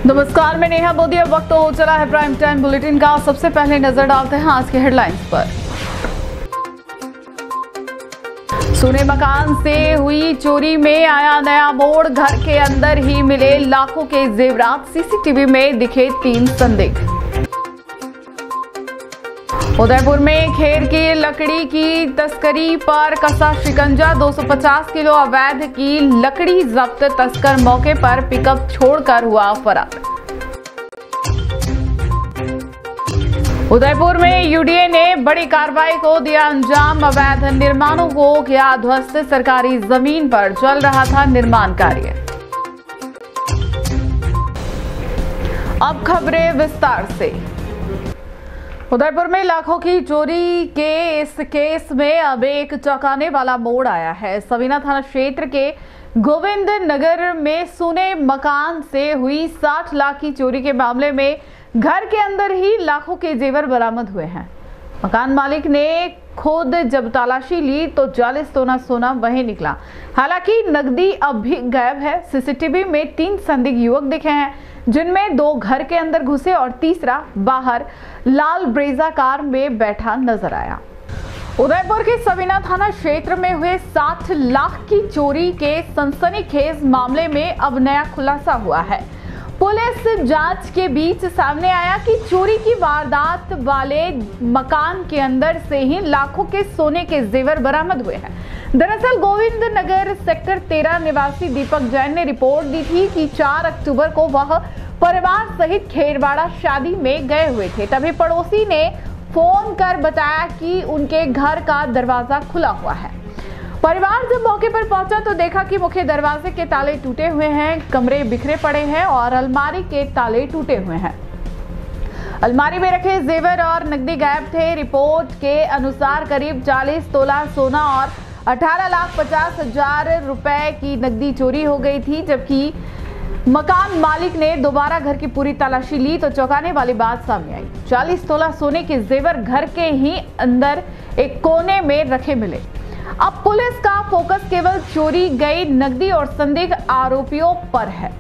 नमस्कार, मैं नेहा मोदी। अब वक्त हो चला है प्राइम टाइम बुलेटिन का। सबसे पहले नजर डालते हैं आज के हेडलाइंस पर। सोने मकान से हुई चोरी में आया नया मोड़। घर के अंदर ही मिले लाखों के जेवरात। सीसीटीवी में दिखे 3 संदिग्ध। उदयपुर में खेर की लकड़ी की तस्करी पर कसा शिकंजा। 250 किलो अवैध की लकड़ी जब्त। तस्कर मौके पर पिकअप छोड़कर हुआ फरार। उदयपुर में यूडीए ने बड़ी कार्रवाई को दिया अंजाम। अवैध निर्माणों को किया ध्वस्त। सरकारी जमीन पर चल रहा था निर्माण कार्य। अब खबरें विस्तार से। उदयपुर में लाखों की चोरी के इस केस में अब एक चौंकाने वाला मोड़ आया है। सवीना थाना क्षेत्र के गोविंद नगर में सोने मकान से हुई 60 लाख की चोरी के मामले में घर के अंदर ही लाखों के जेवर बरामद हुए हैं। मकान मालिक ने खुद जब तलाशी ली तो 40 तोला सोना वहीं निकला। हालांकि नकदी अब भी गायब है। सीसीटीवी में 3 संदिग्ध युवक दिखे हैं, जिनमें 2 घर के अंदर घुसे और तीसरा बाहर लाल ब्रेजा कार में बैठा नजर आया। उदयपुर के सवीना थाना क्षेत्र में हुए 60 लाख की चोरी के सनसनीखेज मामले में अब नया खुलासा हुआ है। पुलिस जांच के बीच सामने आया कि चोरी की वारदात वाले मकान के अंदर से ही लाखों के सोने के जेवर बरामद हुए हैं। दरअसल गोविंद नगर सेक्टर 13 निवासी दीपक जैन ने रिपोर्ट दी थी कि 4 अक्टूबर को वह परिवार सहित खेरवाड़ा शादी में गए हुए थे। तभी पड़ोसी ने फोन कर बताया कि उनके घर का दरवाजा खुला हुआ है। परिवार जब मौके पर पहुंचा तो देखा कि मुख्य दरवाजे के ताले टूटे हुए हैं, कमरे बिखरे पड़े हैं और अलमारी के ताले टूटे हुए हैं। अलमारी में रखे जेवर और नकदी गायब थे। रिपोर्ट के अनुसार करीब 40 तोला सोना और 18,50,000 रुपए की नकदी चोरी हो गई थी। जबकि मकान मालिक ने दोबारा घर की पूरी तलाशी ली तो चौंकाने वाली बात सामने आई। 40 तोला सोने के जेवर घर के ही अंदर एक कोने में रखे मिले। अब पुलिस का फोकस केवल चोरी गई नकदी और संदिग्ध आरोपियों पर है।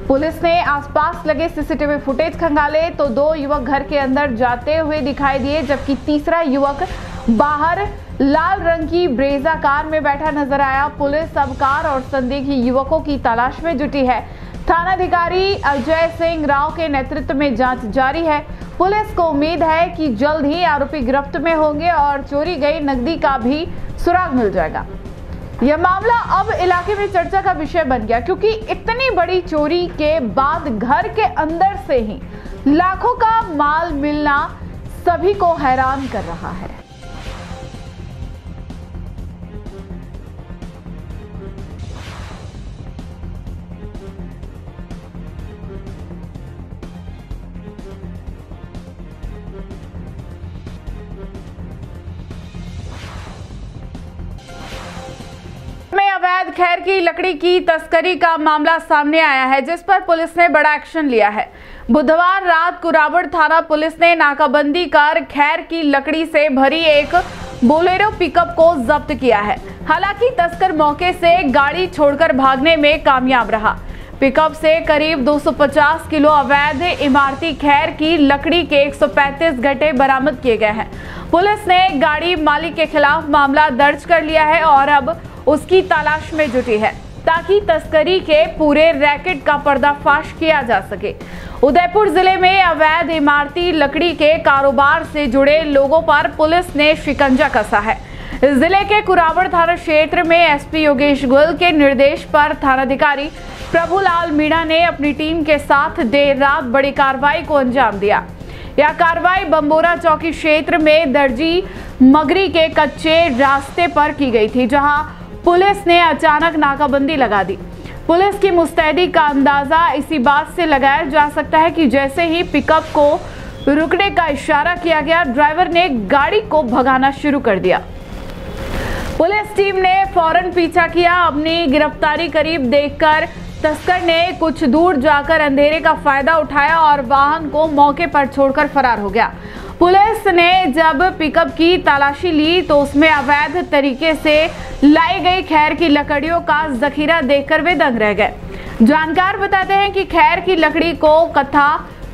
पुलिस ने आसपास लगे सीसीटीवी फुटेज खंगाले तो 2 युवक घर के अंदर जाते हुए दिखाई दिए, जबकि तीसरा युवक बाहर लाल रंग की ब्रेजा कार में बैठा नजर आया। पुलिस अब कार और संदिग्ध युवकों की तलाश में जुटी है। थानाधिकारी अजय सिंह राव के नेतृत्व में जांच जारी है। पुलिस को उम्मीद है कि जल्द ही आरोपी गिरफ्त में होंगे और चोरी गई नकदी का भी सुराग मिल जाएगा। यह मामला अब इलाके में चर्चा का विषय बन गया, क्योंकि इतनी बड़ी चोरी के बाद घर के अंदर से ही लाखों का माल मिलना सभी को हैरान कर रहा है। अवैध खैर की लकड़ी की तस्करी का मामला सामने आया है, जिस पर पुलिस ने बड़ा एक्शन लिया है। बुधवार रात कुराबड़ थाना पुलिस ने नाकाबंदी कर खैर की लकड़ी से भरी एक बोलेरो पिकअप को जब्त किया है। हालांकि तस्कर मौके से गाड़ी छोड़कर भागने में कामयाब रहा। पिकअप से करीब 250 किलो अवैध इमारती खैर की लकड़ी के 135 गट्टे बरामद किए गए हैं। पुलिस ने गाड़ी मालिक के खिलाफ मामला दर्ज कर लिया है और अब उसकी तलाश में जुटी है, ताकि तस्करी के पूरे रैकेट का पर्दाफाश किया जा सके। उदयपुर जिले में अवैध इमारती लकड़ी के कारोबार से जुड़े लोगों पर पुलिस ने शिकंजा कसा है। जिले के कुराबड़ थाना क्षेत्र में एसपी योगेश गोयल के निर्देश पर थानाधिकारी प्रभुलाल मीणा ने अपनी टीम के साथ देर रात बड़ी कार्रवाई को अंजाम दिया। यह कार्रवाई बंबोरा चौकी क्षेत्र में दर्जी मगरी के कच्चे रास्ते पर की गई थी, जहां पुलिस ने अचानक नाकाबंदी लगा दी। पुलिस की मुस्तैदी का अंदाजा इसी बात से लगाया जा सकता है कि जैसे ही पिकअप को रुकने का इशारा किया गया, ड्राइवर ने गाड़ी को भगाना शुरू कर दिया। पुलिस टीम ने फौरन पीछा किया। अपनी गिरफ्तारी करीब देखकर तस्कर ने कुछ दूर जाकर अंधेरे का फायदा उठाया और वाहन को मौके पर छोड़कर फरार हो गया। पुलिस ने जब पिकअप की तलाशी ली तो उसमें अवैध तरीके से लाई गई खैर की लकड़ियों का जखीरा देखकर वे दंग रह गए। जानकार बताते हैं कि खैर की लकड़ी को कथा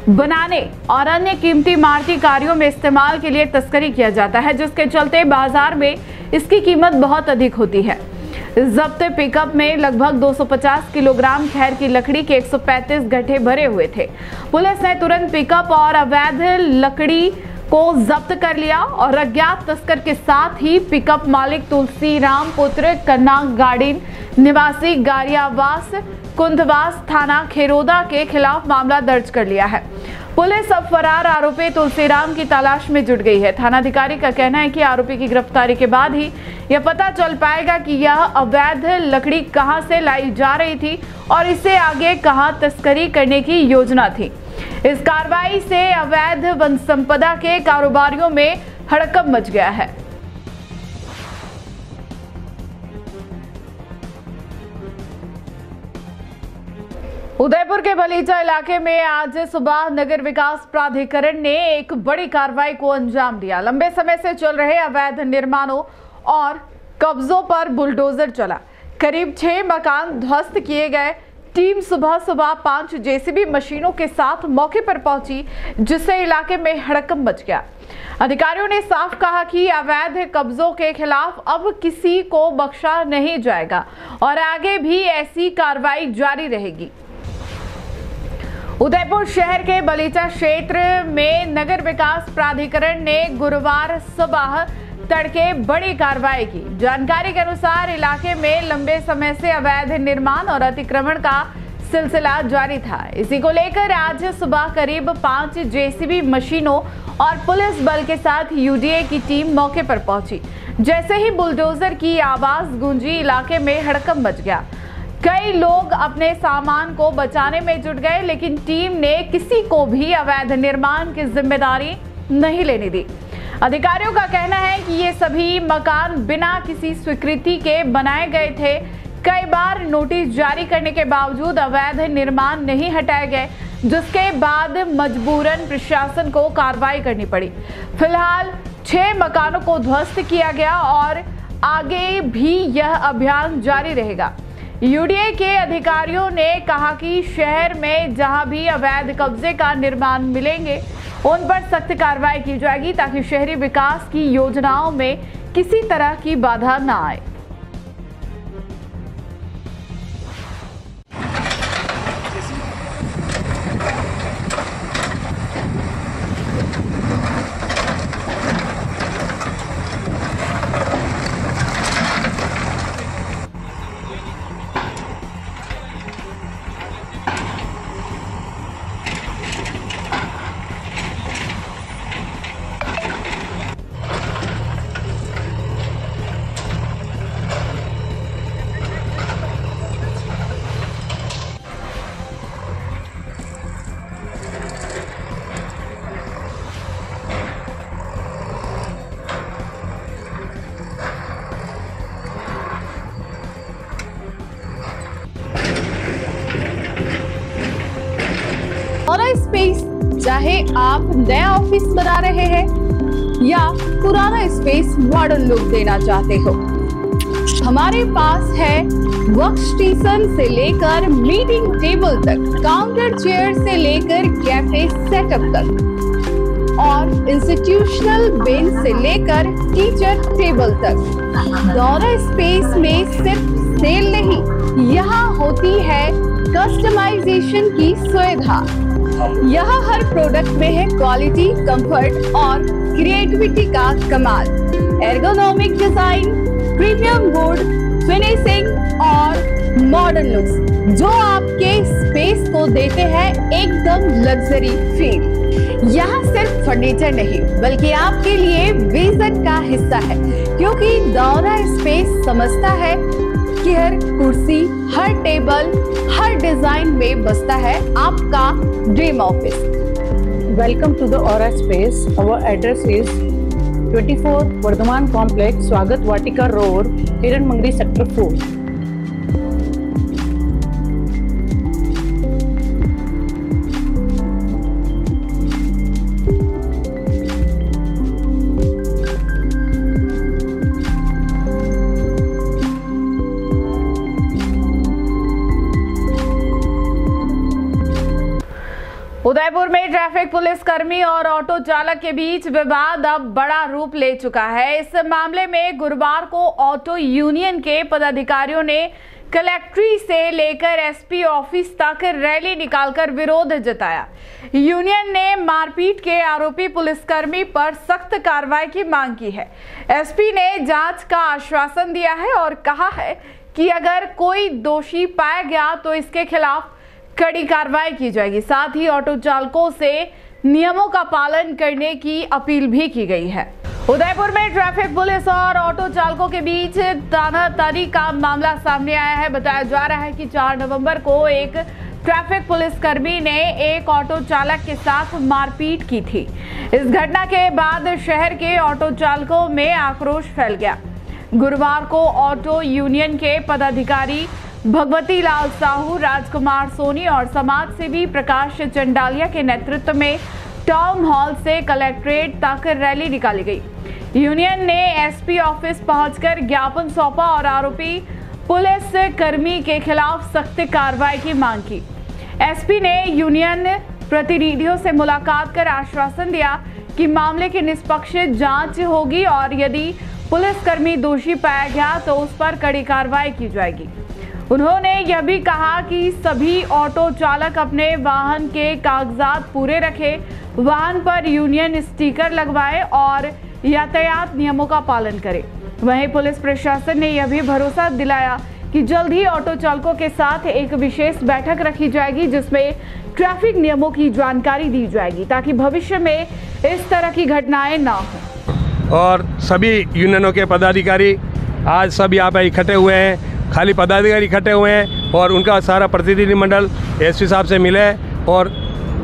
बनाने और अन्य कीमती इमारती कार्यों में इस्तेमाल के लिए तस्करी किया जाता है, जिसके चलते बाजार में इसकी कीमत बहुत अधिक होती है। जब्त पिकअप में लगभग 250 किलोग्राम खैर की लकड़ी के 135 गट्ठे भरे हुए थे। पुलिस ने तुरंत पिकअप और अवैध लकड़ी को जब्त कर लिया और अज्ञात तस्कर के साथ ही पिकअप मालिक तुलसीराम पुत्र कन्ना गाड़ीन निवासी गारियावास कुंदवास थाना खेरोदा के खिलाफ मामला दर्ज कर लिया है। पुलिस अब फरार आरोपी तुलसीराम की तलाश में जुट गई है। थानाधिकारी का कहना है कि आरोपी की गिरफ्तारी के बाद ही यह पता चल पाएगा कि यह अवैध लकड़ी कहां से लाई जा रही थी और इसे आगे कहां तस्करी करने की योजना थी। इस कार्रवाई से अवैध वन संपदा के कारोबारियों में हड़कंप मच गया है। उदयपुर के बलीचा इलाके में आज सुबह नगर विकास प्राधिकरण ने एक बड़ी कार्रवाई को अंजाम दिया। लंबे समय से चल रहे अवैध निर्माणों और कब्जों पर बुलडोजर चला। करीब 6 मकान ध्वस्त किए गए। टीम सुबह 5 जेसीबी मशीनों के साथ मौके पर पहुंची, जिससे इलाके में हड़कंप मच गया। अधिकारियों ने साफ कहा कि अवैध कब्जों के खिलाफ अब किसी को बख्शा नहीं जाएगा और आगे भी ऐसी कार्रवाई जारी रहेगी। उदयपुर शहर के बलीचा क्षेत्र में नगर विकास प्राधिकरण ने गुरुवार सुबह तड़के बड़ी कार्रवाई की। जानकारी के अनुसार इलाके में लंबे समय से अवैध निर्माण और अतिक्रमण का सिलसिला जारी था। इसी को लेकर आज सुबह करीब 5 जेसीबी मशीनों और पुलिस बल के साथ यूडीए की टीम मौके पर पहुंची। जैसे ही बुलडोजर की आवाज गूंजी, इलाके में हड़कंप मच गया। कई लोग अपने सामान को बचाने में जुट गए, लेकिन टीम ने किसी को भी अवैध निर्माण की जिम्मेदारी नहीं लेने दी। अधिकारियों का कहना है कि ये सभी मकान बिना किसी स्वीकृति के बनाए गए थे। कई बार नोटिस जारी करने के बावजूद अवैध निर्माण नहीं हटाए गए, जिसके बाद मजबूरन प्रशासन को कार्रवाई करनी पड़ी। फिलहाल 6 मकानों को ध्वस्त किया गया और आगे भी यह अभियान जारी रहेगा। यूडीए के अधिकारियों ने कहा कि शहर में जहां भी अवैध कब्जे का निर्माण मिलेंगे, उन पर सख्त कार्रवाई की जाएगी, ताकि शहरी विकास की योजनाओं में किसी तरह की बाधा न आए। स्पेस, चाहे आप नया ऑफिस बना रहे हैं या पुराना स्पेस मॉडर्न लुक देना चाहते हो, हमारे पास है वर्क स्टेशन से लेकर मीटिंग टेबल तक, काउंटर चेयर से लेकर कैफे सेटअप तक और इंस्टीट्यूशनल बेंच से लेकर टीचर टेबल तक। दौरा स्पेस में सिर्फ सेल नहीं, यहाँ होती है कस्टमाइजेशन की सुविधा। यहाँ हर प्रोडक्ट में है क्वालिटी, कंफर्ट और क्रिएटिविटी का कमाल। Ergonomic design, premium would finishing और मॉडर्न लुक्स जो आपके स्पेस को देते हैं एकदम लग्जरी फील। यहाँ सिर्फ फर्नीचर नहीं, बल्कि आपके लिए विजन का हिस्सा है, क्योंकि दौरा स्पेस समझता है कि हर कुर्सी, हर टेबल, हर डिजाइन में बसता है आपका dream office. Welcome to the Aura Space. Our address is 24 Vardhaman Complex, Swagat Vatika Road, Hiran Mangri Sector 4. में ट्रैफिक पुलिस कर्मी और ऑटो चालक के बीच विवाद अब बड़ा रूप ले चुका है। इस मामले में गुरुवार को ऑटो यूनियन के पदाधिकारियों ने कलेक्ट्री से लेकर एसपी ऑफिस तक रैली निकालकर विरोध जताया। यूनियन ने मारपीट के आरोपी पुलिसकर्मी पर सख्त कार्रवाई की मांग की है। एसपी ने जांच का आश्वासन दिया है और कहा है कि अगर कोई दोषी पाया गया तो इसके खिलाफ कड़ी कार्रवाई की जाएगी। साथ ही ऑटो चालकों से नियमों का पालन करने की अपील भी की गई है। उदयपुर में ट्रैफिक पुलिस और ऑटो चालकों के बीच तानातानी का मामला सामने आया है। बताया जा रहा है कि 4 नवंबर को एक ट्रैफिक पुलिसकर्मी ने एक ऑटो चालक के साथ मारपीट की थी। इस घटना के बाद शहर के ऑटो चालकों में आक्रोश फैल गया। गुरुवार को ऑटो यूनियन के पदाधिकारी भगवती लाल साहू, राजकुमार सोनी और समाज सेवी प्रकाश चंडालिया के नेतृत्व में टाउन हॉल से कलेक्ट्रेट तक रैली निकाली गई। यूनियन ने एसपी ऑफिस पहुंचकर ज्ञापन सौंपा और आरोपी पुलिस कर्मी के खिलाफ सख्त कार्रवाई की मांग की। एसपी ने यूनियन प्रतिनिधियों से मुलाकात कर आश्वासन दिया कि मामले की निष्पक्ष जांच होगी और यदि पुलिसकर्मी दोषी पाया गया तो उस पर कड़ी कार्रवाई की जाएगी। उन्होंने यह भी कहा कि सभी ऑटो चालक अपने वाहन के कागजात पूरे रखें, वाहन पर यूनियन स्टिकर लगवाएं और यातायात नियमों का पालन करें। वहीं पुलिस प्रशासन ने यह भी भरोसा दिलाया कि जल्द ही ऑटो चालकों के साथ एक विशेष बैठक रखी जाएगी जिसमें ट्रैफिक नियमों की जानकारी दी जाएगी ताकि भविष्य में इस तरह की घटनाएं ना हो। और सभी यूनियनों के पदाधिकारी आज सब यहाँ पे इकट्ठे हुए हैं। खाली पदाधिकारी इकट्ठे हुए हैं और उनका सारा प्रतिनिधिमंडल एसपी साहब से मिले और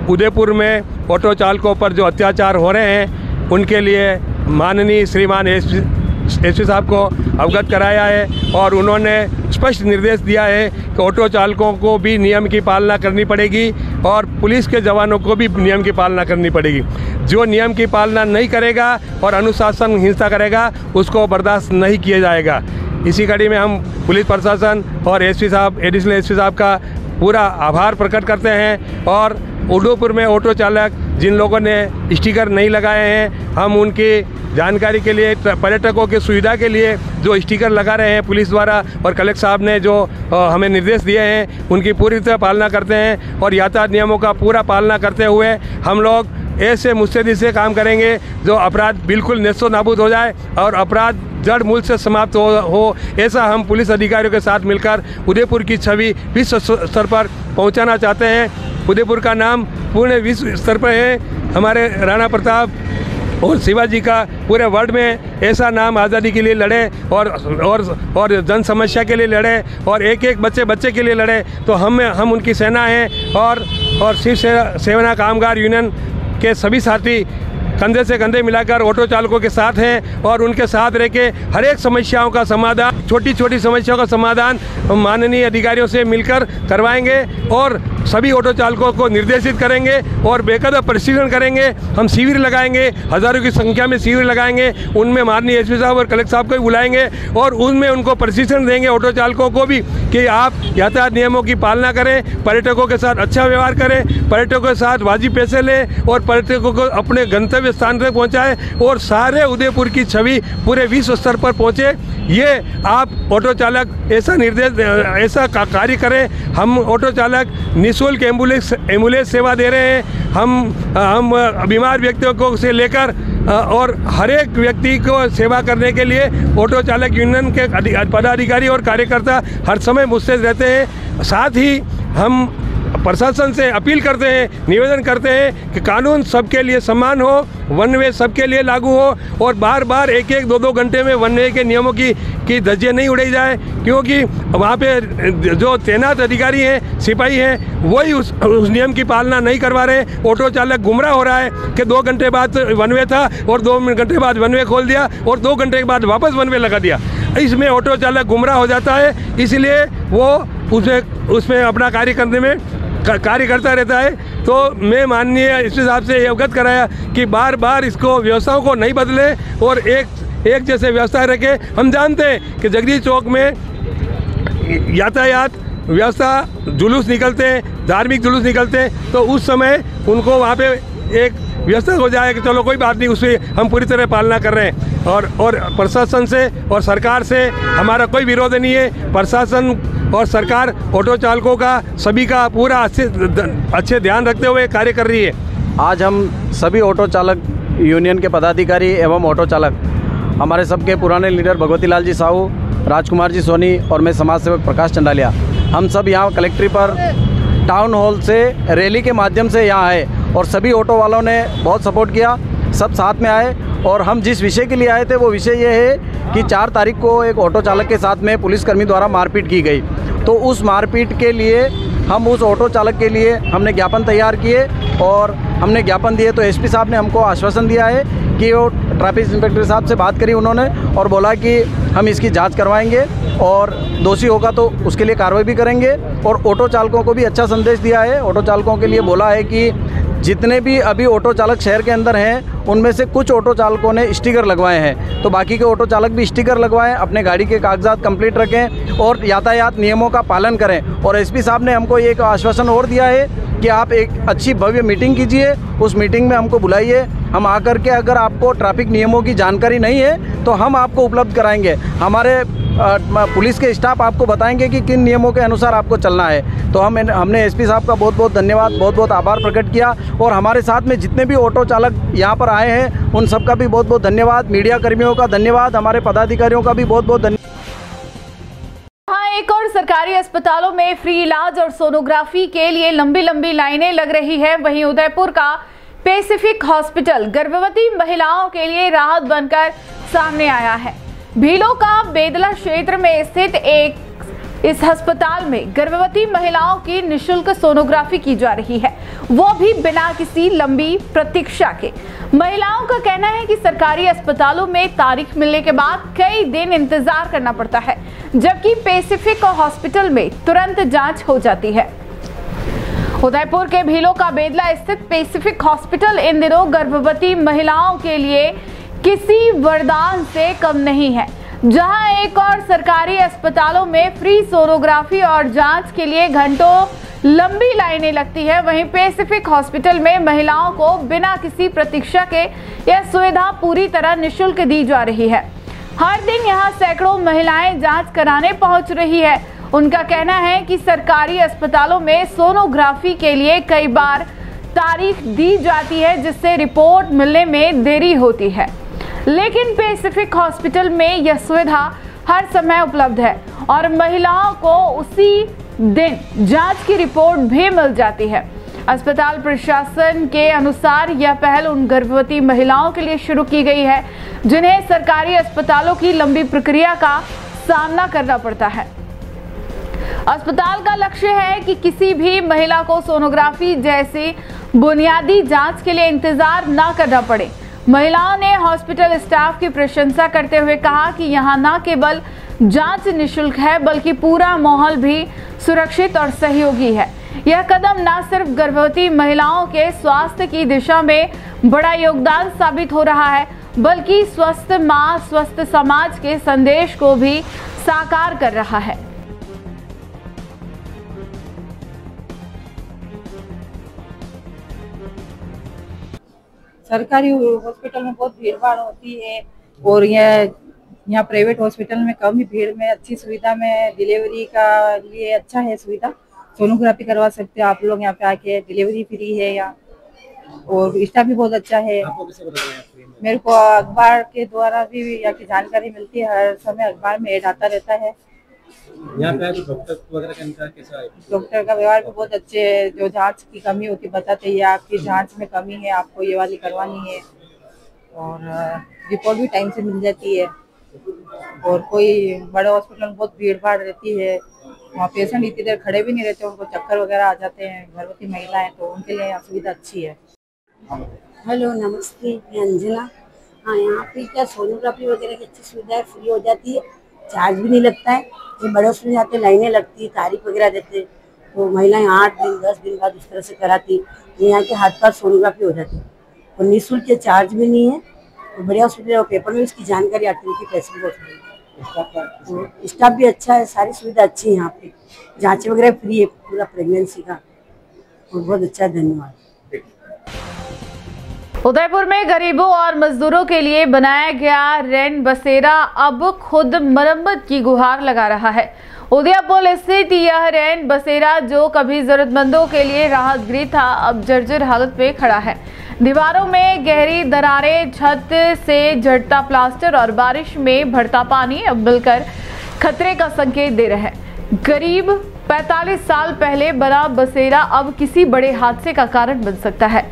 उदयपुर में ऑटो चालकों पर जो अत्याचार हो रहे हैं उनके लिए माननीय श्रीमान एसपी साहब को अवगत कराया है और उन्होंने स्पष्ट निर्देश दिया है कि ऑटो चालकों को भी नियम की पालना करनी पड़ेगी और पुलिस के जवानों को भी नियम की पालना करनी पड़ेगी। जो नियम की पालना नहीं करेगा और अनुशासन हिंसा करेगा उसको बर्दाश्त नहीं किया जाएगा। इसी कड़ी में हम पुलिस प्रशासन और एसपी साहब, एडिशनल एसपी साहब का पूरा आभार प्रकट करते हैं और उदयपुर में ऑटो चालक जिन लोगों ने स्टिकर नहीं लगाए हैं हम उनकी जानकारी के लिए, पर्यटकों की सुविधा के लिए जो स्टिकर लगा रहे हैं पुलिस द्वारा और कलेक्टर साहब ने जो हमें निर्देश दिए हैं उनकी पूरी तरह पालना करते हैं और यातायात नियमों का पूरा पालना करते हुए हम लोग ऐसे मुस्तैदी से काम करेंगे जो अपराध बिल्कुल नेस्तो नाबूद हो जाए और अपराध जड़ मूल से समाप्त हो। ऐसा हम पुलिस अधिकारियों के साथ मिलकर उदयपुर की छवि विश्व स्तर पर पहुंचाना चाहते हैं। उदयपुर का नाम पूरे विश्व स्तर पर है। हमारे राणा प्रताप और शिवाजी का पूरे वर्ल्ड में ऐसा नाम आज़ादी के लिए लड़े और जन समस्या के लिए लड़े और एक एक बच्चे के लिए लड़े। तो हम उनकी सेना हैं और शिव सेना कामगार यूनियन के सभी साथी कंधे से कंधे मिलाकर ऑटो चालकों के साथ हैं और उनके साथ रह के हर एक समस्याओं का समाधान, छोटी छोटी समस्याओं का समाधान माननीय अधिकारियों से मिलकर करवाएंगे और सभी ऑटो चालकों को निर्देशित करेंगे और बेकायदा प्रशिक्षण करेंगे। हम शिविर लगाएंगे, हज़ारों की संख्या में शिविर लगाएंगे, उनमें माननीय एसपी साहब और कलेक्टर साहब को भी बुलाएंगे और उनमें उनको प्रशिक्षण देंगे ऑटो चालकों को भी कि आप यातायात नियमों की पालना करें, पर्यटकों के साथ अच्छा व्यवहार करें, पर्यटकों के साथ वाजिब पैसे लें और पर्यटकों को अपने गंतव्य स्थान तक पहुँचाएँ और सारे उदयपुर की छवि पूरे विश्व स्तर पर पहुँचे। ये आप ऑटो चालक ऐसा कार्य करें। हम ऑटो चालक निःशुल्क एम्बुलेंस सेवा दे रहे हैं। हम बीमार व्यक्तियों को से लेकर और हर एक व्यक्ति को सेवा करने के लिए ऑटो चालक यूनियन के पदाधिकारी और कार्यकर्ता हर समय मुस्तैद रहते हैं। साथ ही हम प्रशासन से अपील करते हैं, निवेदन करते हैं कि कानून सबके लिए समान हो, वन वे सबके लिए लागू हो और बार बार एक एक 2-2 घंटे में वन वे के नियमों की धज्जियां नहीं उड़ाई जाए, क्योंकि वहाँ पे जो तैनात अधिकारी हैं, सिपाही हैं, वही उस नियम की पालना नहीं करवा रहे। ऑटो चालक गुमराह हो रहा है कि 2 घंटे बाद वन वे था और 2 घंटे बाद वन वे खोल दिया और 2 घंटे के बाद वापस वन वे लगा दिया। इसमें ऑटो चालक गुमराह हो जाता है, इसलिए वो उसमें अपना कार्य करने में कार्य करता रहता है। तो मैं माननीय एसपी साहब से अवगत कराया कि बार बार इसको व्यवस्थाओं को नहीं बदले और एक जैसे व्यवस्था रखे। हम जानते हैं कि जगदीश चौक में यातायात व्यवस्था जुलूस निकलते हैं, धार्मिक जुलूस निकलते हैं, तो उस समय उनको वहाँ पे एक व्यवस्था हो जाए कि चलो कोई बात नहीं, उससे हम पूरी तरह पालना कर रहे हैं। और प्रशासन से और सरकार से हमारा कोई विरोध नहीं है। प्रशासन और सरकार ऑटो चालकों का सभी का पूरा अच्छे ध्यान रखते हुए कार्य कर रही है। आज हम सभी ऑटो चालक यूनियन के पदाधिकारी एवं ऑटो चालक, हमारे सबके पुराने लीडर भगवती लाल जी साहू, राजकुमार जी सोनी और मैं समाज सेवक प्रकाश चंडालिया, हम सब यहाँ कलेक्ट्री पर टाउन हॉल से रैली के माध्यम से यहाँ आए और सभी ऑटो वालों ने बहुत सपोर्ट किया, सब साथ में आए। और हम जिस विषय के लिए आए थे वो विषय ये है कि 4 तारीख को एक ऑटो चालक के साथ में पुलिसकर्मी द्वारा मारपीट की गई, तो उस मारपीट के लिए हम उस ऑटो चालक के लिए हमने ज्ञापन तैयार किए और हमने ज्ञापन दिए। तो एसपी साहब ने हमको आश्वासन दिया है कि वो ट्रैफिक इंस्पेक्टर साहब से बात करी उन्होंने और बोला कि हम इसकी जांच करवाएंगे और दोषी होगा तो उसके लिए कार्रवाई भी करेंगे। और ऑटो चालकों को भी अच्छा संदेश दिया है। ऑटो चालकों के लिए बोला है कि जितने भी अभी ऑटो चालक शहर के अंदर हैं उनमें से कुछ ऑटो चालकों ने स्टिकर लगवाए हैं, तो बाकी के ऑटो चालक भी स्टिकर लगवाएं, अपने गाड़ी के कागजात कंप्लीट रखें और यातायात नियमों का पालन करें। और एसपी साहब ने हमको एक आश्वासन और दिया है कि आप एक अच्छी भव्य मीटिंग कीजिए, उस मीटिंग में हमको बुलाइए, हम आकर के अगर आपको ट्रैफिक नियमों की जानकारी नहीं है तो हम आपको उपलब्ध कराएंगे। हमारे पुलिस के स्टाफ आपको बताएंगे कि किन नियमों के अनुसार आपको चलना है। तो हमने एसपी साहब का बहुत बहुत धन्यवाद, बहुत बहुत आभार प्रकट किया। और हमारे साथ में जितने भी ऑटो चालक यहाँ पर आए हैं उन सब का भी बहुत बहुत धन्यवाद, मीडिया कर्मियों का धन्यवाद, हमारे पदाधिकारियों का भी बहुत बहुत धन्यवाद। एक और सरकारी अस्पतालों में फ्री इलाज और सोनोग्राफी के लिए लंबी लंबी लाइनें लग रही है। वहीं उदयपुर का पैसिफिक हॉस्पिटल गर्भवती महिलाओं के लिए राहत बनकर सामने आया है। भीलों का बेदला क्षेत्र में स्थित इस अस्पताल में गर्भवती महिलाओं की निशुल्क सोनोग्राफी की जा रही है, वो भी बिना किसी लंबी प्रतीक्षा के। महिलाओं का कहना है कि सरकारी अस्पतालों में तारीख मिलने के बाद कई दिन इंतजार करना पड़ता है, जबकि पैसिफिक हॉस्पिटल में तुरंत जांच हो जाती है। उदयपुर के भीलों का बेदला स्थित पैसिफिक हॉस्पिटल इन दिनों गर्भवती महिलाओं के लिए किसी वरदान से कम नहीं है। जहां एक और सरकारी अस्पतालों में फ्री सोनोग्राफी और जांच के लिए घंटों लंबी लाइनें लगती है, वहीं पैसिफिक हॉस्पिटल में महिलाओं को बिना किसी प्रतीक्षा के यह सुविधा पूरी तरह निःशुल्क दी जा रही है। हर दिन यहां सैकड़ों महिलाएं जांच कराने पहुंच रही है। उनका कहना है कि सरकारी अस्पतालों में सोनोग्राफी के लिए कई बार तारीख दी जाती है, जिससे रिपोर्ट मिलने में देरी होती है, लेकिन पैसिफिक हॉस्पिटल में यह सुविधा हर समय उपलब्ध है और महिलाओं को उसी दिन जांच की रिपोर्ट भी मिल जाती है। अस्पताल प्रशासन के अनुसार यह पहल उन गर्भवती महिलाओं के लिए शुरू की गई है जिन्हें सरकारी अस्पतालों की लंबी प्रक्रिया का सामना करना पड़ता है। अस्पताल का लक्ष्य है कि किसी भी महिला को सोनोग्राफी जैसी बुनियादी जांच के लिए इंतजार न करना पड़े। महिलाओं ने हॉस्पिटल स्टाफ की प्रशंसा करते हुए कहा कि यहां न केवल जांच निःशुल्क है बल्कि पूरा माहौल भी सुरक्षित और सहयोगी है। यह कदम न सिर्फ गर्भवती महिलाओं के स्वास्थ्य की दिशा में बड़ा योगदान साबित हो रहा है, बल्कि स्वस्थ मां स्वस्थ समाज के संदेश को भी साकार कर रहा है। सरकारी हॉस्पिटल में बहुत भीड़ भाड़ होती है और यहाँ प्राइवेट हॉस्पिटल में कम ही भीड़ में अच्छी सुविधा में डिलीवरी का लिए अच्छा है सुविधा। सोनोग्राफी करवा सकते हो आप लोग यहाँ पे आके, डिलीवरी फ्री है यहाँ और स्टाफ भी बहुत अच्छा है। मेरे को अखबार के द्वारा भी यहाँ की जानकारी मिलती है, हर समय अखबार में ऐड आता रहता है। यहाँ पे डॉक्टर वगैरह का इनका कैसा है? डॉक्टर का व्यवहार भी बहुत अच्छे है। जो जांच की कमी होती बताते हैं आपकी जांच में कमी है, आपको ये वाली करवानी है और रिपोर्ट भी टाइम से मिल जाती है। और कोई बड़े हॉस्पिटल में बहुत भीड़ भाड़ रहती है, वहाँ पेशेंट इतनी देर खड़े भी नहीं रहते, उनको चक्कर वगैरह आ जाते हैं, गर्भवती महिलाएं, तो उनके लिए यहाँ सुविधा अच्छी है। हेलो नमस्ते, मैं अंजना। हाँ, यहाँ पे क्या सोनोग्राफी वगैरह की अच्छी सुविधा है, फ्री हो जाती है, चार्ज भी नहीं लगता है। ये बड़े हॉस्पिटल जाते लाइनें लगती, तारीख वगैरह देते, तो महिलाएं 8 दिन 10 दिन बाद इस तरह से कराती। यहाँ के हाथ पाथ सोनोग्राफी हो जाती है और निःशुल्क के चार्ज भी नहीं है। तो बड़े हॉस्पिटल और पेपर में इसकी जानकारी आती है कि पैसे भी बहुत। स्टाफ भी अच्छा है, सारी सुविधा अच्छी है यहाँ पे। जांच वगैरह फ्री है पूरा प्रेगनेंसी का, और बहुत अच्छा है। धन्यवाद। उदयपुर में गरीबों और मजदूरों के लिए बनाया गया रैन बसेरा अब खुद मरम्मत की गुहार लगा रहा है। उदयपुर स्थित यह रैन बसेरा जो कभी जरूरतमंदों के लिए राहत गृह था, अब जर्जर हालत में खड़ा है। दीवारों में गहरी दरारें, छत से झड़ता प्लास्टर और बारिश में भरता पानी अब मिलकर खतरे का संकेत दे रहे हैं। करीब 45 साल पहले बना बसेरा अब किसी बड़े हादसे का कारण बन सकता है।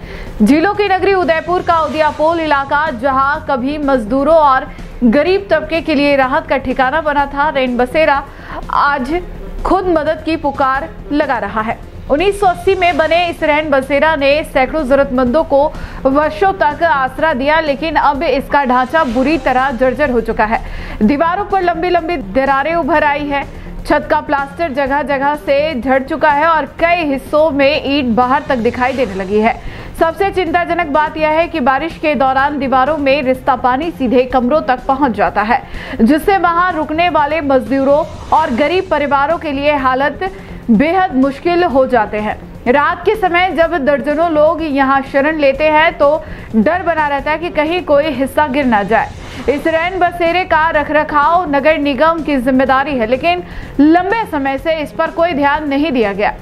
झीलों की नगरी उदयपुर का उदयापोल इलाका, जहां कभी मजदूरों और गरीब तबके के लिए राहत का ठिकाना बना था, रैन बसेरा आज खुद मदद की पुकार लगा रहा है। 1980 में बने इस रैन बसेरा ने सैकड़ों जरूरतमंदों को वर्षों तक आसरा दिया, लेकिन अब इसका ढांचा बुरी तरह जर्जर हो चुका है। दीवारों पर लंबी लंबी दरारें उभर आई है, छत का प्लास्टर जगह जगह से झड़ चुका है और कई हिस्सों में ईंट बाहर तक दिखाई देने लगी है। सबसे चिंताजनक बात यह है कि बारिश के दौरान दीवारों में रिसता पानी सीधे कमरों तक पहुंच जाता है, जिससे वहां रुकने वाले मजदूरों और गरीब परिवारों के लिए हालत बेहद मुश्किल हो जाते हैं। रात के समय जब दर्जनों लोग यहां शरण लेते हैं तो डर बना रहता है कि कहीं कोई हिस्सा गिर ना जाए। इस रैन बसेरे का रखरखाव नगर निगम की जिम्मेदारी है, लेकिन लंबे समय से इस पर कोई ध्यान नहीं दिया गया।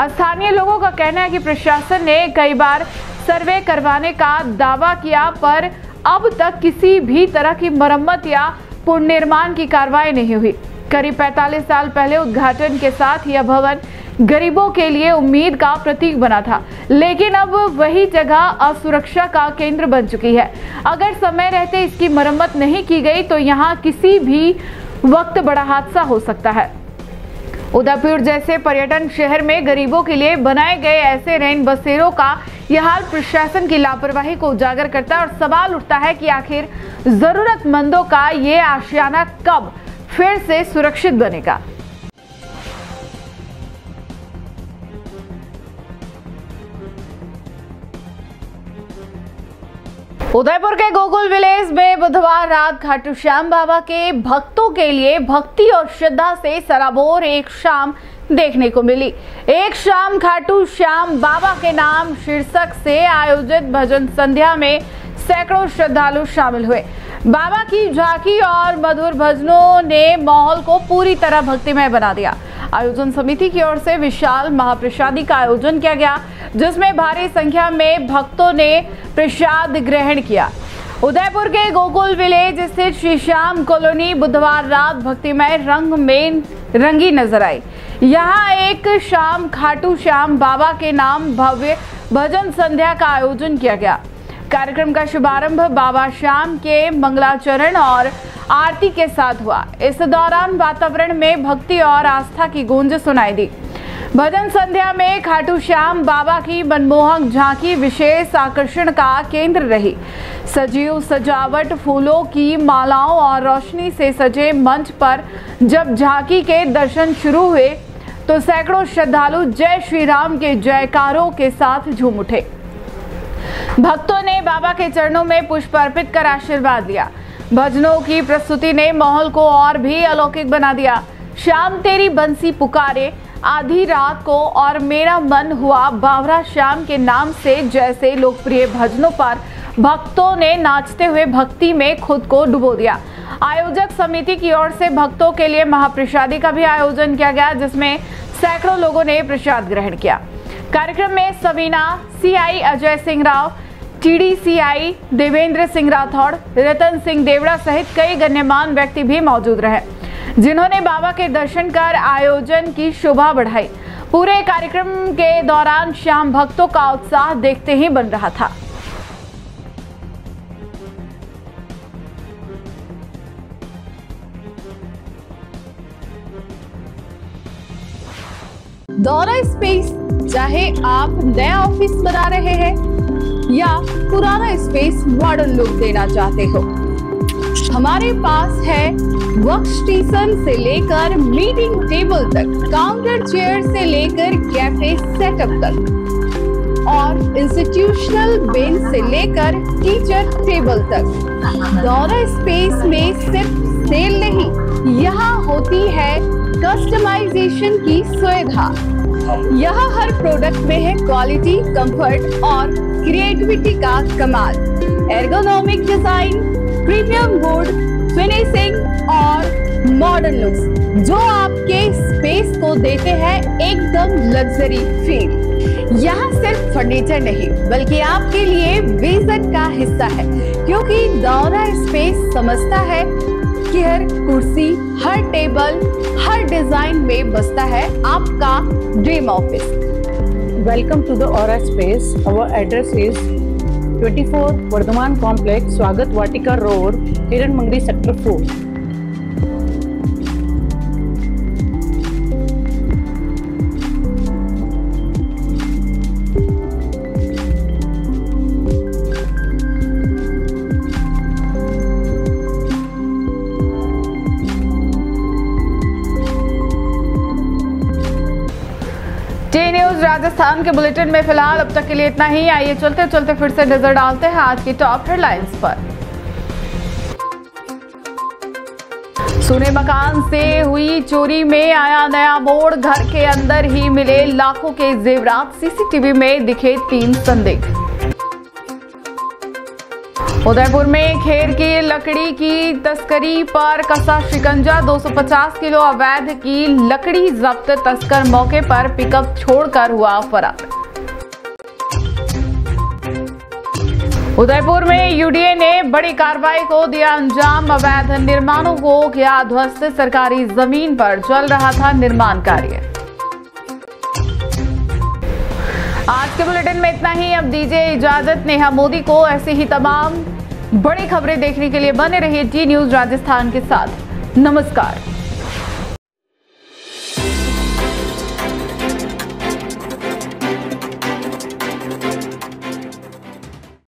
स्थानीय लोगों का कहना है कि प्रशासन ने कई बार सर्वे करवाने का दावा किया, पर अब तक किसी भी तरह की मरम्मत या पुनर्निर्माण की कार्रवाई नहीं हुई। करीब 45 साल पहले उद्घाटन के साथ यह भवन गरीबों के लिए उम्मीद का प्रतीक बना था, लेकिन अब वही जगह असुरक्षा का केंद्र बन चुकी है। अगर समय रहते इसकी मरम्मत नहीं की गई तो यहाँ किसी भी वक्त बड़ा हादसा हो सकता है। उदयपुर जैसे पर्यटन शहर में गरीबों के लिए बनाए गए ऐसे रैन बसेरों का यह हाल प्रशासन की लापरवाही को उजागर करता है और सवाल उठता है कि आखिर जरूरतमंदों का ये आशियाना कब फिर से सुरक्षित बनेगा। उदयपुर के गोकुल विलेज में बुधवार रात खाटू श्याम बाबा के भक्तों के लिए भक्ति और श्रद्धा से सराबोर एक शाम देखने को मिली। एक शाम खाटू श्याम बाबा के नाम शीर्षक से आयोजित भजन संध्या में सैकड़ों श्रद्धालु शामिल हुए। बाबा की झांकी और मधुर भजनों ने माहौल को पूरी तरह भक्तिमय बना दिया। आयोजन समिति की ओर से विशाल महाप्रसादी का आयोजन किया गया, जिसमें भारी संख्या में भक्तों ने प्रसाद ग्रहण किया। उदयपुर के गोकुल विलेज स्थित श्री श्याम कॉलोनी बुधवार रात भक्तिमय रंग में रंगी नजर आई। यहाँ एक शाम खाटू श्याम बाबा के नाम भव्य भजन संध्या का आयोजन किया गया। कार्यक्रम का शुभारंभ बाबा श्याम के मंगलाचरण और आरती के साथ हुआ। इस दौरान वातावरण में भक्ति और आस्था की गूंज सुनाई दी। भजन संध्या में खाटू श्याम बाबा की मनमोहक झांकी विशेष आकर्षण का केंद्र रही। सजीव सजावट, फूलों की मालाओं और रोशनी से सजे मंच पर जब झांकी के दर्शन शुरू हुए तो सैकड़ों श्रद्धालु जय श्री राम के जयकारों के साथ झूम उठे। भक्तों ने बाबा के चरणों में पुष्प अर्पित कर आशीर्वाद लिया। भजनों की प्रस्तुति ने माहौल को और भी अलौकिक बना दिया। श्याम तेरी बंसी पुकारे, आधी रात को और मेरा मन हुआ बावरा श्याम के नाम से जैसे लोकप्रिय भजनों पर भक्तों ने नाचते हुए भक्ति में खुद को डुबो दिया। आयोजक समिति की ओर से भक्तों के लिए महाप्रसादी का भी आयोजन किया गया, जिसमें सैकड़ों लोगों ने प्रसाद ग्रहण किया। कार्यक्रम में सवीना सीआई अजय सिंह राव, टीडीसीआई देवेंद्र सिंह राठौड़, रतन सिंह देवड़ा सहित कई गण्यमान्य व्यक्ति भी मौजूद रहे, जिन्होंने बाबा के दर्शन कर आयोजन की शोभा बढ़ाई। पूरे कार्यक्रम के दौरान श्याम भक्तों का उत्साह देखते ही बन रहा था। दौरा स्पेस, चाहे आप नया ऑफिस बना रहे हैं या पुराना स्पेस मॉडर्न लुक देना चाहते हो, हमारे पास है वर्क स्टेशन से लेकर मीटिंग टेबल तक, काउंटर चेयर से लेकर कैफे सेटअप तक और इंस्टीट्यूशनल बेंच से लेकर टीचर टेबल तक। दौरा स्पेस में सिर्फ सेल नहीं, यहाँ होती है कस्टमाइजेशन की सुविधा। यहाँ हर प्रोडक्ट में है क्वालिटी, कंफर्ट और क्रिएटिविटी का कमाल। Ergonomic design, premium would, finishing और मॉडर्न लुक्स जो आपके स्पेस को देते हैं एकदम लग्जरी फील। यहाँ सिर्फ फर्नीचर नहीं बल्कि आपके लिए विजन का हिस्सा है, क्योंकि दौरा स्पेस समझता है कि हर कुर्सी, हर टेबल, हर डिजाइन में बसता है आपका dream office. Welcome to the Aura Space. Our address is 24 Vardhman complex, Swagat Vatika road, Hiran Magri sector 4। T news Rajasthan के बुलेटिन में फिलहाल अब तक के लिए इतना ही। आइए चलते चलते फिर से नजर डालते हैं आज की टॉप हेडलाइंस पर। सोने मकान से हुई चोरी में आया नया मोड़, घर के अंदर ही मिले लाखों के जेवरात, सीसीटीवी में दिखे 3 संदिग्ध। उदयपुर में खेर की लकड़ी की तस्करी पर कसा शिकंजा, 250 किलो अवैध की लकड़ी जब्त, तस्कर मौके पर पिकअप छोड़कर हुआ फरार। उदयपुर में यूडीए ने बड़ी कार्रवाई को दिया अंजाम, अवैध निर्माणों को किया ध्वस्त, सरकारी जमीन पर चल रहा था निर्माण कार्य। आज के बुलेटिन में इतना ही। अब दीजिए इजाजत नेहा मोदी को। ऐसी ही तमाम बड़ी खबरें देखने के लिए बने रहिए टी न्यूज राजस्थान के साथ। नमस्कार।